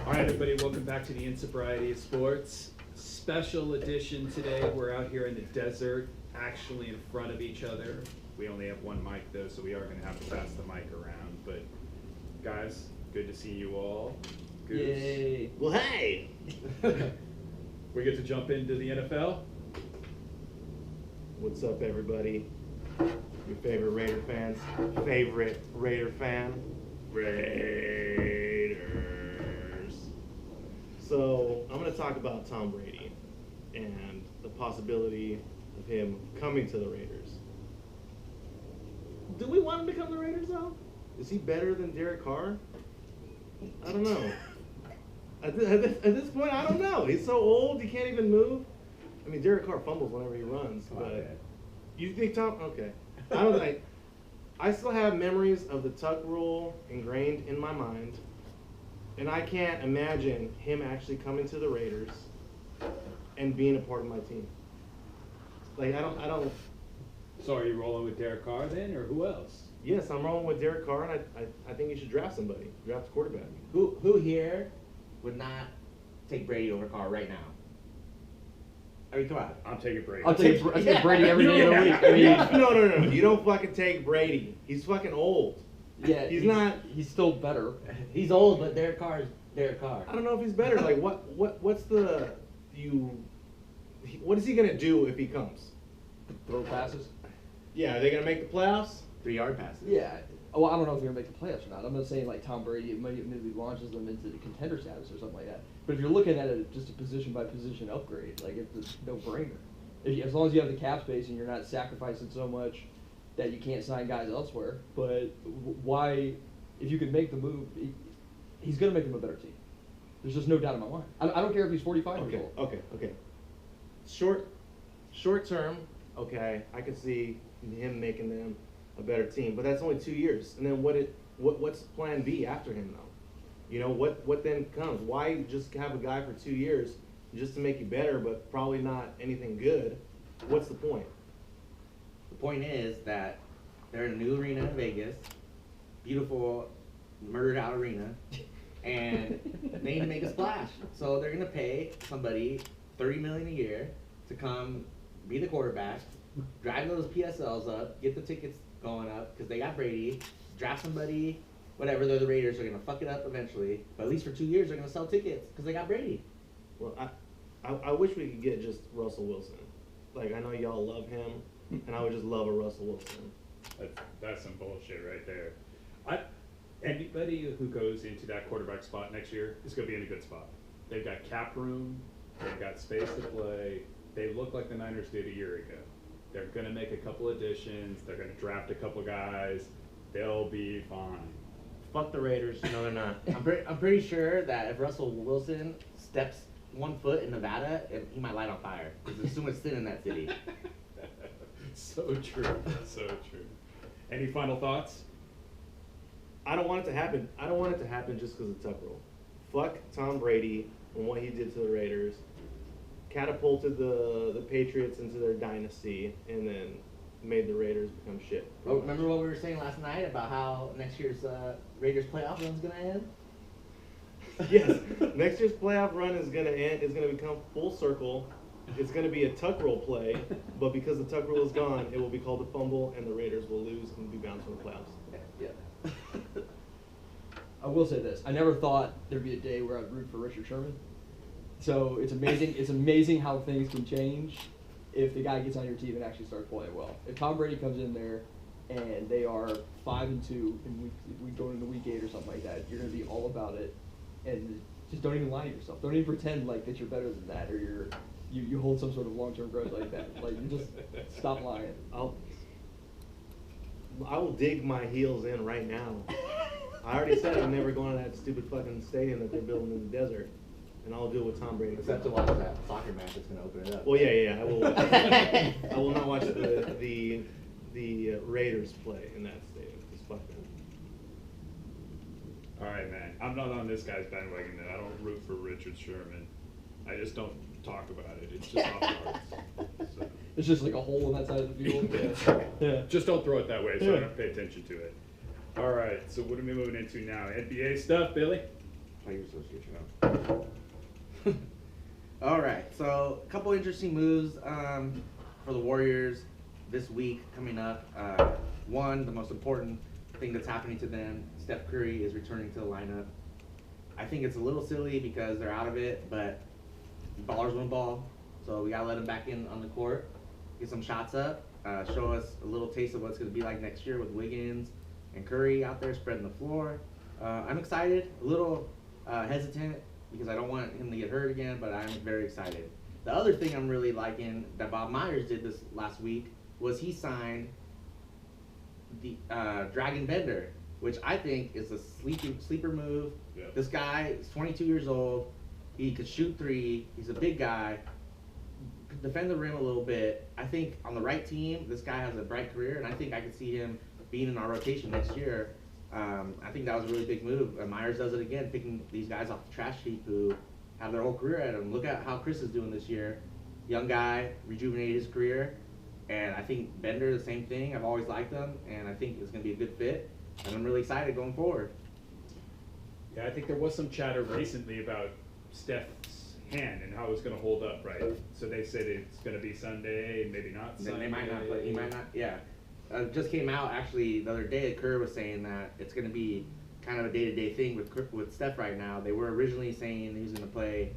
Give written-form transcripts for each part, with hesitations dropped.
All right, everybody, welcome back to the Insobriety of Sports. Special edition today. We're out here in the desert, actually in front of each other. We only have one mic, though, so we are going to have to pass the mic around. But, guys, good to see you all. Goose. Yay. Well, hey! We get to jump into the NFL. What's up, everybody? Your favorite Raider fans? Favorite Raider fan? Raiders. So, I'm going to talk about Tom Brady and the possibility of him coming to the Raiders. Do we want him to come to the Raiders, though? Is he better than Derek Carr? I don't know. At this point, I don't know. He's so old, he can't even move. I mean, Derek Carr fumbles whenever he runs, but you think Tom? Okay, I don't think. I still have memories of the tuck rule ingrained in my mind, and I can't imagine him actually coming to the Raiders and being a part of my team. Like I don't. So are you rolling with Derek Carr then, or who else? Yes, I'm rolling with Derek Carr, and I think you should draft somebody. Draft a quarterback. Who here would not take Brady over Carr right now? I mean, come on. I'm taking Brady. I'll take Brady every day of the week. I mean, No. You don't fucking take Brady. He's fucking old. yeah, He's not. He's still better. He's old, but Derek Carr is Derek Carr. I don't know if he's better. Like, what's the what is he gonna do if he comes? Throw passes. Yeah, are they gonna make the playoffs? 3-yard passes. Yeah. Well, I don't know if they're gonna make the playoffs or not. I'm not saying like Tom Brady maybe launches them into the contender status or something like that. But if you're looking at it just a position by position upgrade, like it's a no-brainer. As long as you have the cap space and you're not sacrificing so much that you can't sign guys elsewhere. But why, if you could make the move, he's gonna make them a better team. There's just no doubt in my mind. I don't care if he's 45 years old. Okay. Short term. Okay, I could see him making them a better team, but that's only 2 years. And then what's plan B after him though? You know, what then comes? Why just have a guy for 2 years just to make you better, but probably not anything good? What's the point? The point is that they're in a new arena in Vegas, beautiful, murdered out arena, and they need to make a splash. So they're gonna pay somebody $30 million a year to come be the quarterback, drive those PSLs up, get the tickets going up because they got Brady, draft somebody, whatever. They're the Raiders. They're gonna fuck it up eventually, but at least for 2 years they're gonna sell tickets because they got Brady. Well, I wish we could get just Russell Wilson. Like, I know y'all love him, and I would just love a Russell Wilson. That's some bullshit right there. Anybody who goes into that quarterback spot next year is going to be in a good spot. They've got cap room. They've got space to play. They look like the Niners did a year ago. They're going to make a couple additions. They're going to draft a couple guys. They'll be fine. Fuck the Raiders. No, they're not. I'm pretty sure that if Russell Wilson steps 1 foot in Nevada, he might light on fire because there's so much sin in that city. So true. So true. Any final thoughts? I don't want it to happen. I don't want it to happen just because of Tuck rule. Fuck Tom Brady and what he did to the Raiders. Catapulted the Patriots into their dynasty and then made the Raiders become shit. Oh, remember what we were saying last night about how next year's Raiders playoff run's gonna end? Yes. Next year's playoff run is gonna end. It's gonna become full circle. It's gonna be a Tuck rule play, but because the Tuck rule is gone, it will be called a fumble, and the Raiders will lose and be bounced from the playoffs. Yeah. I will say this: I never thought there'd be a day where I'd root for Richard Sherman. So it's amazing. It's amazing how things can change if the guy gets on your team and actually starts playing well. If Tom Brady comes in there and they are 5-2 and we go into week 8 or something like that, you're gonna be all about it, and just don't even lie to yourself. Don't even pretend like that you're better than that or you hold some sort of long-term grudge like that. Like, you just stop lying. I will dig my heels in right now. I already said I'm never going to that stupid fucking stadium that they're building in the desert, and I'll do it with Tom Brady. Except to watch that soccer match that's gonna open it up. Well, yeah. I will. I will not watch the Raiders play in that stadium. Just fuck them. All right, man. I'm not on this guy's bandwagon. Then I don't root for Richard Sherman. I just don't talk about it. It's just off cards. So. It's just like a hole in that side of the field. Yeah. Just don't throw it that way, so I don't pay attention to it. All right. So what are we moving into now? NBA stuff, Billy. Players Association. All right, so a couple interesting moves for the Warriors this week coming up. One, the most important thing that's happening to them, Steph Curry is returning to the lineup. I think it's a little silly because they're out of it, but ballers want ball, so we gotta let him back in on the court, get some shots up, show us a little taste of what it's gonna be like next year with Wiggins and Curry out there spreading the floor. I'm excited, a little hesitant because I don't want him to get hurt again, but I'm very excited. The other thing I'm really liking that Bob Myers did this last week was he signed the Dragon Bender, which I think is a sleeper move. Yeah. This guy is 22 years old. He could shoot three. He's a big guy. Could defend the rim a little bit. I think on the right team, this guy has a bright career, and I think I could see him being in our rotation next year. I think that was a really big move. And Myers does it again, picking these guys off the trash heap who have their whole career at him. Look at how Chris is doing this year. Young guy, rejuvenated his career. And I think Bender, the same thing. I've always liked him, and I think it's going to be a good fit. And I'm really excited going forward. Yeah, I think there was some chatter recently about Steph's hand and how it was going to hold up, right? So they said it's going to be Sunday, maybe not Then Sunday. they might not play. He might not. Yeah. Just came out actually the other day. Kerr was saying that it's going to be kind of a day-to-day thing with Steph right now. They were originally saying he was going to play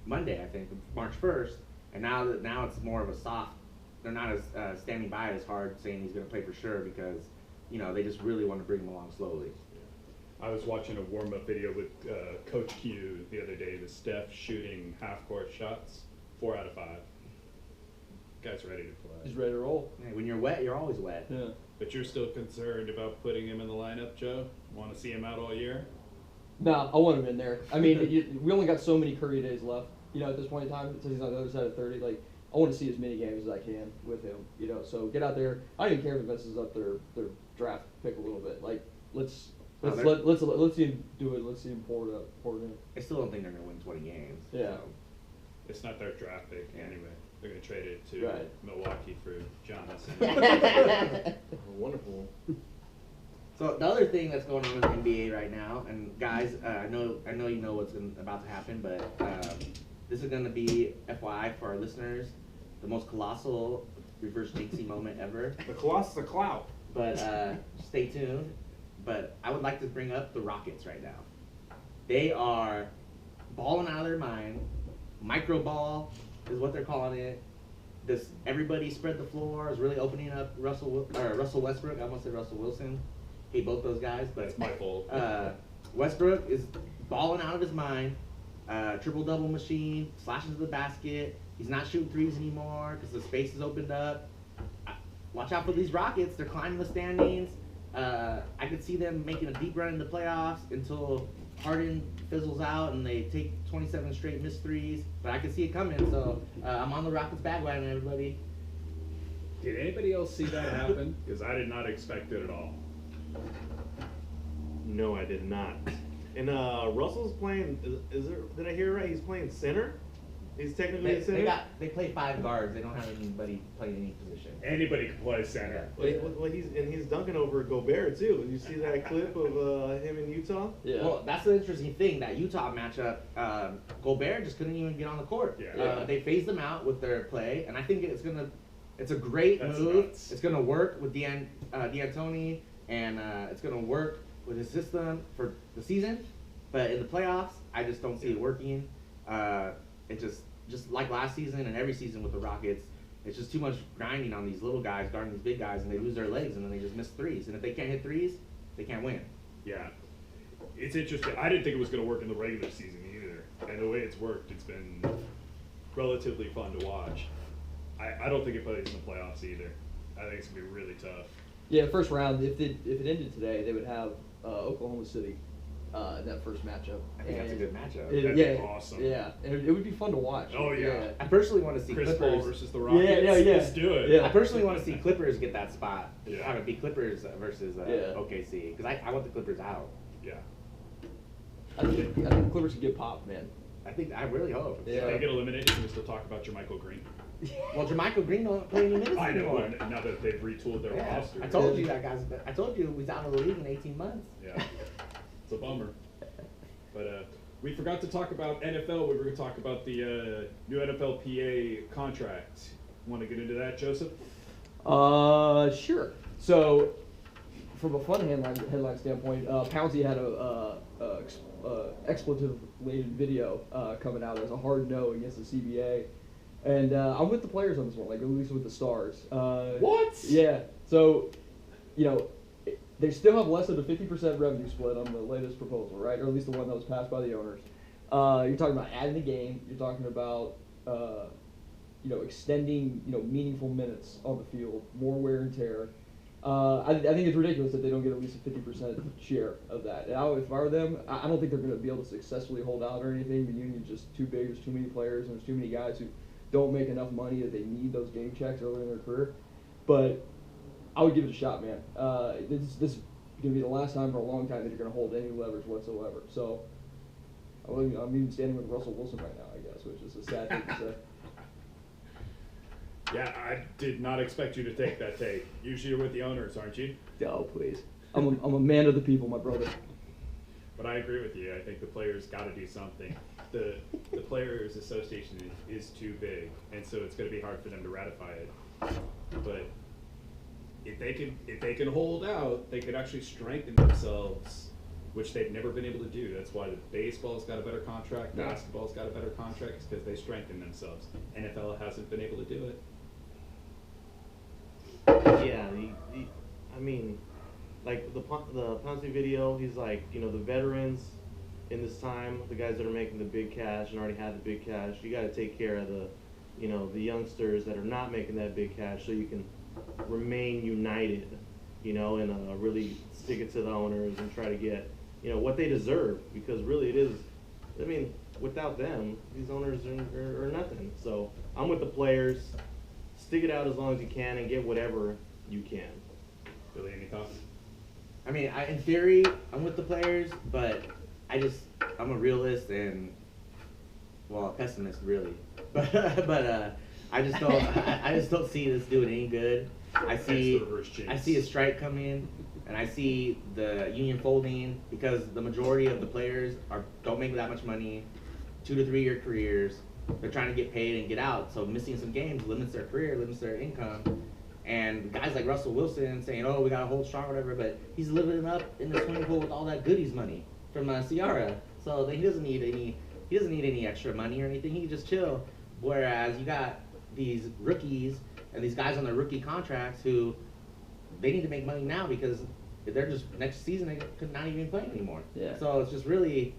Monday, I think, March 1st, and now it's more of a soft. They're not as standing by it as hard, saying he's going to play for sure because they just really want to bring him along slowly. I was watching a warm-up video with Coach Q the other day with Steph shooting half-court shots, 4 out of 5. Guy's ready to play. He's ready to roll. Hey, when you're wet, you're always wet. Yeah. But you're still concerned about putting him in the lineup, Joe? Want to see him out all year? No, I want him in there. I mean, we only got so many Curry days left, at this point in time, since he's on the other side of 30. Like, I want to see as many games as I can with him, So get out there. I don't even care if it messes up their draft pick a little bit. Like, let's see him do it. Let's see him pour it in. I still don't think they're going to win 20 games. Yeah. So. It's not their draft pick anyway. They're going to trade it to Right. Milwaukee for Johnson. Wonderful. So the other thing that's going on in the NBA right now, and guys, I know you know what's about to happen, but this is going to be FYI for our listeners, the most colossal reverse jinxie moment ever. The Colossus of Clout. But stay tuned. But I would like to bring up the Rockets right now. They are balling out of their mind. Micro ball is what they're calling it. This everybody spread the floor is really opening up Russell Westbrook. I almost said Russell Wilson. Hate both those guys, but That's my fault. Westbrook is balling out of his mind. Triple double machine, slashes to the basket. He's not shooting threes anymore because the space is opened up. Watch out for these Rockets. They're climbing the standings. I could see them making a deep run in the playoffs until Harden fizzles out and they take 27 straight missed threes. But I can see it coming, so I'm on the Rockets bandwagon, everybody. Did anybody else see that happen? Because I did not expect it at all. No, I did not. And Russell's playing. Did I hear right? He's playing center. He's technically a center. They play 5 guards. They don't have anybody playing any position. Anybody can play center. Well, he's dunking over Gobert too. Did you see that clip of him in Utah? Yeah. Well, that's the interesting thing. That Utah matchup, Gobert just couldn't even get on the court. Yeah. They phased them out with their play, and I think it's a great That's move. nuts. It's gonna work with D'Antoni, and it's gonna work with his system for the season. But in the playoffs, I just don't see it working. It just like last season and every season with the Rockets, it's just too much grinding on these little guys guarding these big guys, and they lose their legs, and then they just miss threes. And if they can't hit threes, they can't win. Yeah. It's interesting. I didn't think it was going to work in the regular season either. And the way it's worked, it's been relatively fun to watch. I don't think it plays in the playoffs either. I think it's going to be really tough. Yeah, first round. If it ended today, they would have Oklahoma City in that first matchup. I think that's a good matchup. That'd be awesome. Yeah, and it would be fun to watch. Oh, yeah. I personally want to see Chris Paul Clippers. versus the Rockets. Yeah. Let's do it. Yeah. I personally want to see Clippers get that spot. Yeah. Have it be Clippers versus OKC, because I want the Clippers out. Yeah. I think Clippers could get popped, man. I really hope. Yeah. If they get eliminated, can we still talk about Jermichael Green? Well, Jermichael Green don't play any minutes I know, anymore. now that they've retooled their Yeah. roster. I told you he's out of the league in 18 months. Yeah. It's a bummer. But we forgot to talk about NFL. We were going to talk about the new NFLPA contract. Want to get into that, Joseph? Sure. So, from a fun headline standpoint, Pouncey had a expletive-laden video coming out as a hard no against the CBA, and I'm with the players on this one, like at least with the stars. What? Yeah. So, they still have less than a 50% revenue split on the latest proposal, right? Or at least the one that was passed by the owners. You're talking about adding the game. You're talking about extending meaningful minutes on the field, more wear and tear. I think it's ridiculous that they don't get at least a 50% share of that. And if I were them, I don't think they're going to be able to successfully hold out or anything. The union's just too big. There's too many players, and there's too many guys who don't make enough money that they need those game checks early in their career. But I would give it a shot, man. This is going to be the last time for a long time that you're going to hold any leverage whatsoever. So I'm even standing with Russell Wilson right now, I guess, which is a sad thing to say. Yeah, I did not expect you to take that take. Usually you're with the owners, aren't you? Oh, please. I'm a man of the people, my brother. But I agree with you. I think the players got to do something. The Players Association is too big, and so it's going to be hard for them to ratify it. But if they can hold out, they could actually strengthen themselves, which they've never been able to do. That's why the baseball's got a better contract, basketball's got a better contract, because they strengthen themselves. NFL hasn't been able to do it. Yeah, I mean, like the Ponzi video, he's like, the veterans in this time, the guys that are making the big cash and already had the big cash, you got to take care of the youngsters that are not making that big cash so you can remain united, and really stick it to the owners and try to get, what they deserve, because really it is, I mean, without them, these owners are nothing. So I'm with the players. Stick it out as long as you can and get whatever you can. Billy, any thoughts? I mean, in theory, I'm with the players, but I'm a realist and, well, a pessimist really. But I just don't see this doing any good. I see a strike coming, and I see the union folding because the majority of the players don't make that much money, 2 to 3 year careers. They're trying to get paid and get out, so missing some games limits their career, limits their income. And guys like Russell Wilson saying, "Oh, we gotta hold strong," or whatever, but he's living up in the swimming pool with all that goodies money from Ciara, so he doesn't need any extra money or anything. He can just chill. Whereas you got these rookies and these guys on their rookie contracts who they need to make money now because they're just next season they could not even play anymore. Yeah. So it's just really,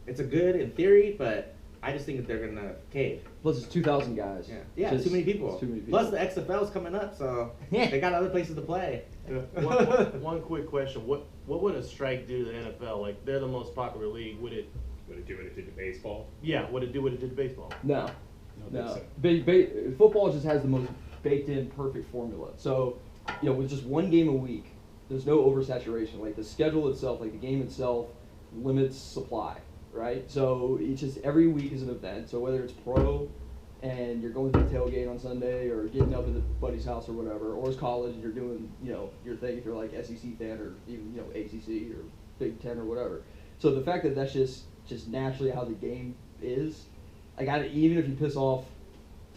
it's a good in theory, but I just think that they're gonna cave. Plus, it's 2,000 guys. Yeah, Just- too many people. it's too many people. Plus, the XFL's coming up, so they got other places to play. One quick question: What would a strike do to the NFL? Like, they're the most popular league. Would it do what it did to baseball? Yeah, would it do what it did to baseball? No. No. Football just has the most baked-in perfect formula. So, with just one game a week, there's no oversaturation. Like the schedule itself, like the game itself, limits supply, right? So it's just every week is an event. So whether it's pro and you're going to the tailgate on Sunday or getting up at the buddy's house or whatever, or it's college and you're doing, your thing if you're like SEC fan or even, ACC or Big Ten or whatever. So the fact that that's just naturally how the game is, like even if you piss off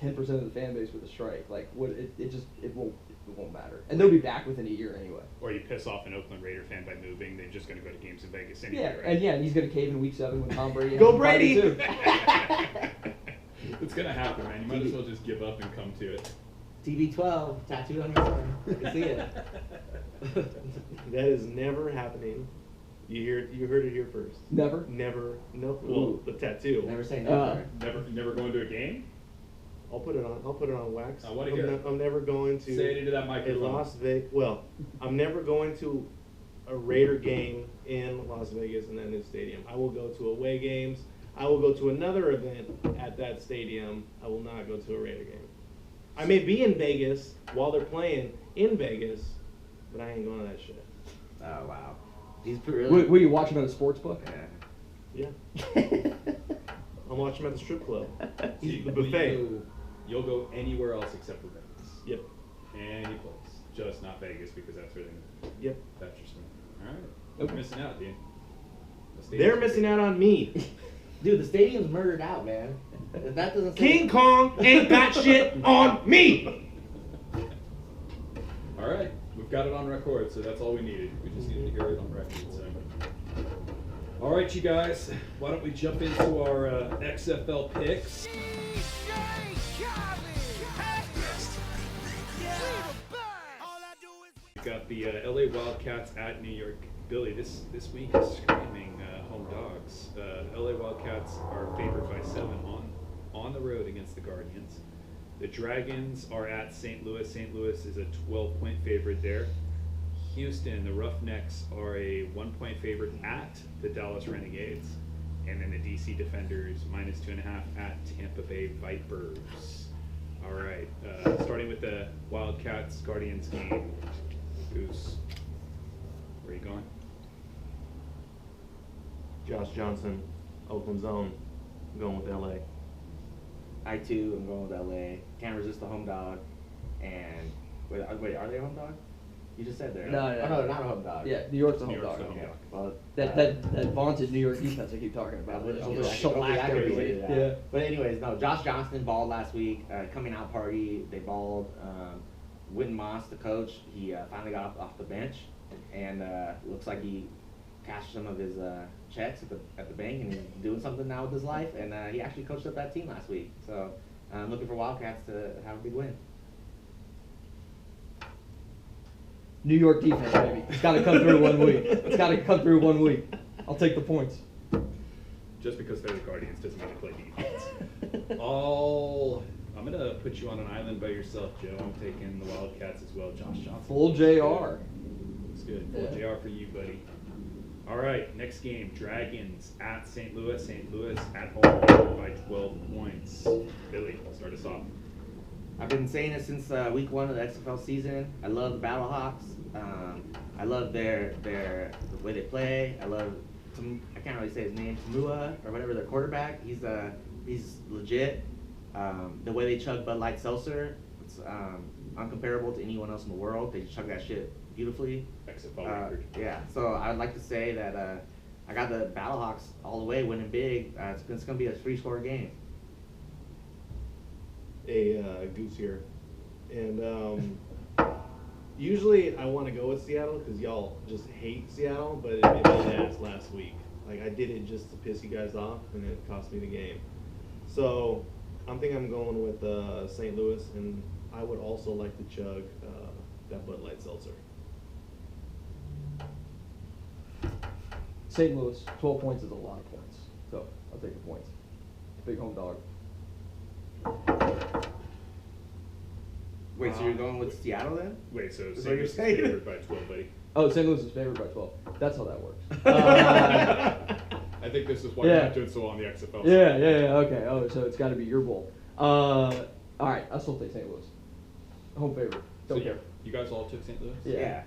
10% of the fan base with a strike, like it won't matter, and they'll be back within a year anyway. Or you piss off an Oakland Raider fan by moving, they're just going to go to games in Vegas anyway. Yeah, right? and he's going to cave in Week 7 with Tom Brady. Go Brady! Too. It's going to happen, man. You might as well just give up and come to it. TB12 tattooed on your arm. You can see it. That is never happening. You heard it here first. Never. Never. No. Well, the tattoo. Never say never. Never going to a game? I'll put it on wax. I wanna hear it. I'm never going to. Say it into that a microphone. Las Vegas. Well, I'm never going to a Raider game in Las Vegas in that new stadium. I will go to away games. I will go to another event at that stadium. I will not go to a Raider game. I may be in Vegas while they're playing in Vegas, but I ain't going to that shit. Oh wow. He's really. Will you watch him at a sports book? Yeah. I'm watching him at the strip club. See, The buffet. You'll go anywhere else except for Vegas. Yep. Any place. Just not Vegas because that's where they move. Yep. That's your swing. All right. Okay. You're missing out, dude. They're missing out on me. Dude, the stadium's murdered out, man. If that doesn't say King Kong ain't got shit on me. All right, we've got it on record, so that's all we needed. We just needed to hear it on record. So, all right, you guys, why don't we jump into our XFL picks? We got the LA Wildcats at New York. Billy, this week is screaming home dogs. LA Wildcats are favored by 7 on the road against the Guardians. The Dragons are at St. Louis. St. Louis is a 12-point favorite there. Houston, the Roughnecks, are a 1-point favorite at the Dallas Renegades. And then the DC Defenders, -2.5 at Tampa Bay Vipers. All right, starting with the Wildcats-Guardians game. Goose, where are you going? Josh Johnson, Oakland zone. I'm going with LA. I too am going with LA. Can't resist the home dog. And wait, are they a home dog? You just said they're No, oh, no, they're not a home dog. Yeah, New York's the New home York's dog. the home Okay. dog. Well, That vaunted New York defense I keep talking about. Hopefully Just I shellacked can everybody. relate to that. Yeah. But anyways, no, Josh Johnson balled last week. Coming out party, they balled. Witten Moss, the coach, he finally got off the bench, and looks like he cashed some of his checks at the bank, and he's doing something now with his life. And he actually coached up that team last week. So I'm looking for Wildcats to have a big win. New York defense, baby. It's got to come through 1 week. It's got to come through 1 week. I'll take the points. Just because they're the Guardians doesn't mean they play defense. I'm going to put you on an island by yourself, Joe. I'm taking the Wildcats as well. Josh Johnson. Full JR. Looks good. Full Yeah. JR for you, buddy. All right, next game. Dragons at St. Louis. St. Louis at home by 12 points. Billy, start us off. I've been saying it since week 1 of the XFL season. I love the Battlehawks. I love the way they play. I love I can't really say his name, Tamua or whatever, their quarterback. He's legit. The way they chug Bud Light Seltzer, it's uncomparable to anyone else in the world. They chug that shit beautifully. XFL record. Yeah, so I'd like to say that I got the Battlehawks all the way, winning big. It's going to be a 3-score game. A Goose here. And usually I want to go with Seattle because y'all just hate Seattle, but it made me ass last week. Like, I did it just to piss you guys off, and it cost me the game. So I'm going with St. Louis, and I would also like to chug that Bud Light Seltzer. St. Louis, 12 points is a lot of points. So I'll take the points. Big home dog. Wait, so you're going with Seattle then? Wait, so That's St. what you're Louis is saying. favored by 12, buddy. Oh, St. Louis is favored by 12. That's how that works. I think this is why Yeah. you're not doing so well on the XFL. Yeah, okay. Oh, so it's got to be your bowl. All right, I'll still take St. Louis. Home favorite. So Don't care. you guys all took St. Louis? Yeah.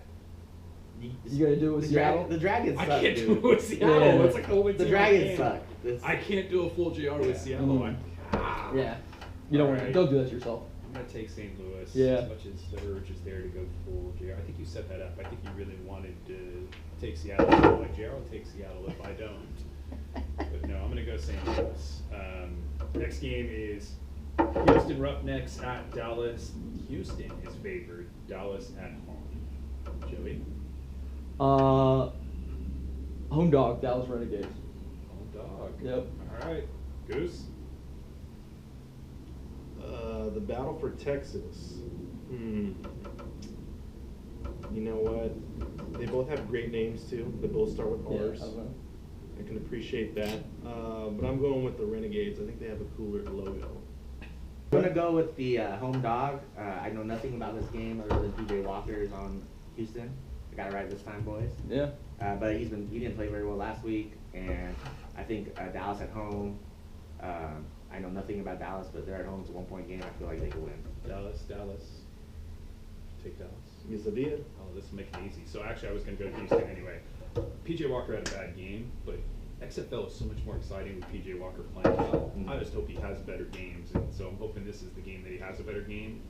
You gonna do it with the Seattle? The Dragons I suck, can't dude. do it with Seattle. Yeah. It's like the only The team I Dragons can. suck. It's- I can't do a full JR with Seattle. Mm. Yeah. You don't want to. Alright. Don't do that to yourself. I'm gonna take St. Louis. Yeah. As much as the urge is there to go full JR. I think you set that up. I think you really wanted to take Seattle. Like JR will take Seattle if I don't. But no, I'm gonna go St. Louis. Next game is Houston Roughnecks at Dallas. Houston is favored. Dallas at home. Joey. Home dog, Dallas Renegades. Home dog. Yep. All right. Goose. The battle for Texas. You know what? They both have great names too. They both start with Yeah, R's. I don't know. I can appreciate that. But I'm going with the Renegades. I think they have a cooler logo. I'm gonna go with the home dog. I know nothing about this game other than PJ Walker is on Houston. I got it right this time, boys. Yeah. But he didn't play very well last week, and I think Dallas at home. I know nothing about Dallas, but they're at home. It's a 1-point game. I feel like they could win. Dallas. Take Dallas. Yes, I did. Oh, this will make it easy. So actually, I was going to go to Houston anyway. PJ Walker had a bad game, but XFL is so much more exciting with PJ Walker playing well. I just hope he has better games, and so I'm hoping this is the game that he has a better game.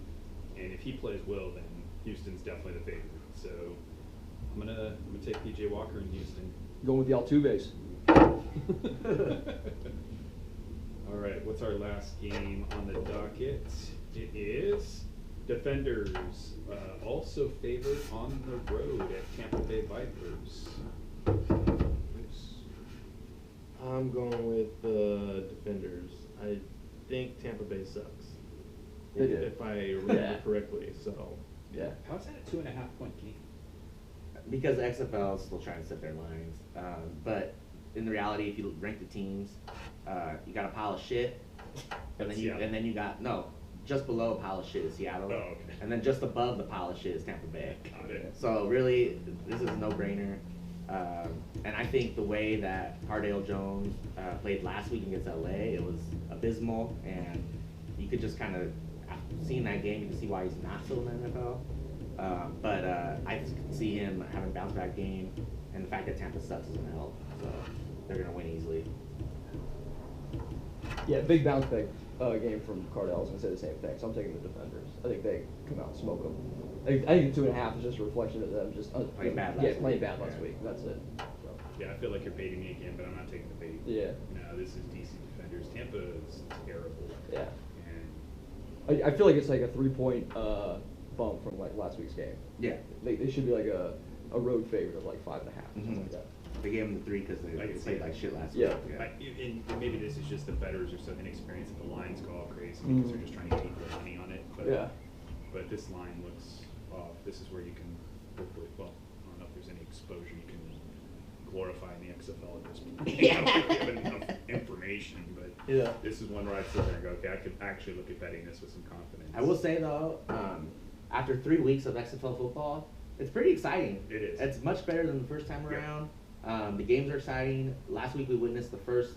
And if he plays well, then Houston's definitely the favorite. So I'm gonna take PJ Walker in Houston. Going with the Altuves. All right, what's our last game on the docket? It is Defenders, also favored on the road at Tampa Bay Vipers. I'm going with the Defenders. I think Tampa Bay sucks. They do. If I remember Yeah. correctly, so. Yeah. How's that a 2.5-point game? Because the XFL is still trying to set their lines. But in reality, if you rank the teams, you got a pile of shit, and That's then Seattle. you got just below a pile of shit is Seattle, Oh, okay. and then just above the pile of shit is Tampa Bay. Got it. So really, this is a no-brainer. And I think the way that Cardale Jones played last week against LA, it was abysmal, and you could just kind of, seeing that game, you can see why he's not still in the NFL. But I just can see him having a bounce-back game, and the fact that Tampa sucks is going to help. So they're going to win easily. Yeah, big bounce back game from Cardell. I was gonna say the same thing. So I'm taking the Defenders. I think they come out and smoke them. I think the 2.5 is just a reflection of them just Playing bad Yeah, last playing week. bad last Yeah. week. That's it. So, Yeah, I feel like you're baiting me again, but I'm not taking the bait. yeah, No, this is DC Defenders. Tampa is terrible. yeah. And I feel like it's like a 3-point bump from like last week's game. Yeah. They should be like a road favorite of like 5.5 or something like that. They gave him the 3 because I they can see played that. like shit last Yeah. week. and maybe this is just the bettors are so inexperienced that the lines go all crazy because they're just trying to keep their money on it. But, Yeah. But this line looks off. This is where you can hopefully, well, I don't know if there's any exposure you can glorify in the XFL at this point. Yeah. I don't have enough information, but Yeah. this is one where I'd sit there and go, okay, I could actually look at betting this with some confidence. I will say though, after 3 weeks of XFL football, it's pretty exciting. It is. It's much better than the first time Yeah. around. The games are exciting. Last week we witnessed the first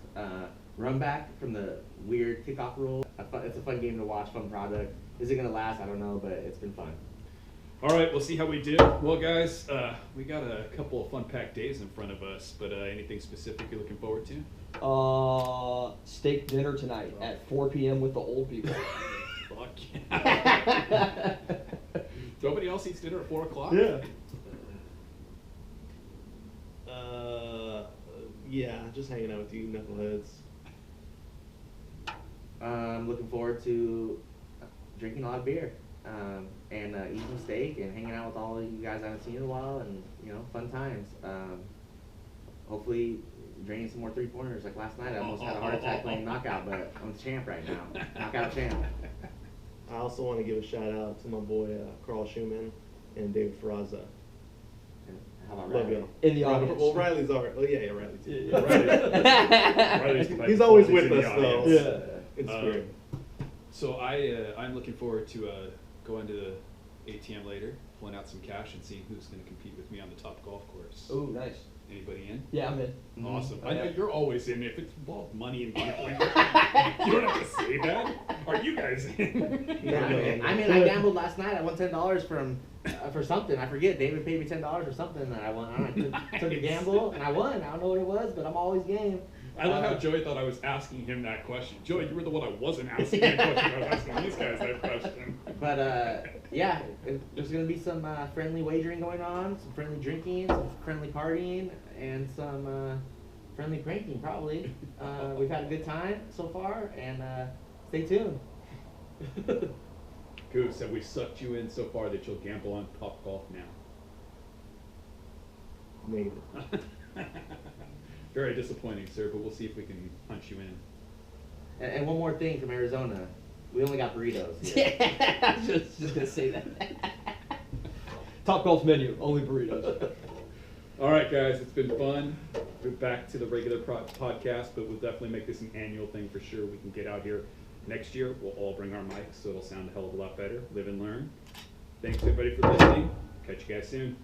run back from the weird kickoff rule. It's a fun game to watch, fun product. Is it going to last? I don't know, but it's been fun. All right, we'll see how we do. Well, guys, we got a couple of fun-packed days in front of us, but anything specific you're looking forward to? Steak dinner tonight at 4 p.m. with the old people. Fuck yeah. Nobody else eats dinner at 4 o'clock? Yeah, just hanging out with you knuckleheads. I'm looking forward to drinking a lot of beer and eating steak and hanging out with all of you guys I haven't seen in a while, and fun times. Hopefully draining some more 3-pointers like last night. I almost had a heart attack playing knockout, but I'm the champ right now. Knockout champ. I also want to give a shout out to my boy Carl Schumann and David Ferrazza. How about Love Riley? y'all. In the Riley- audience. Well, Riley's alright. Oh yeah, Riley too. Yeah, Riley's He's always in with the us though. audience. In spirit. So I'm looking forward to going to the ATM later, pulling out some cash and seeing who's going to compete with me on the top golf course. Oh, nice. Anybody in? Yeah, I'm in. Awesome. Oh, I know yeah. you're always in. If it's involved money and gambling, you don't have to say that. Are you guys in? Yeah, I mean, I gambled last night. I won $10 from for something. I forget. David paid me $10 for something, and I won. I took a gamble, and I won. I don't know what it was, but I'm always game. I love how Joey thought I was asking him that question. Joey, you were the one I wasn't asking the question. I was asking these guys that question. But yeah, there's gonna be some friendly wagering going on, some friendly drinking, some friendly partying, and some friendly pranking probably. We've had a good time so far, and stay tuned. Goose, have we sucked you in so far that you'll gamble on Top Golf now? Maybe. Very disappointing, sir, but we'll see if we can punch you in. And one more thing from Arizona, we only got burritos. Yeah, I was just gonna say that. Top golf menu, only burritos. All right, guys, it's been fun. We're back to the regular podcast, but we'll definitely make this an annual thing for sure. We can get out here next year. We'll all bring our mics, so it'll sound a hell of a lot better. Live and learn. Thanks, everybody, for listening. Catch you guys soon.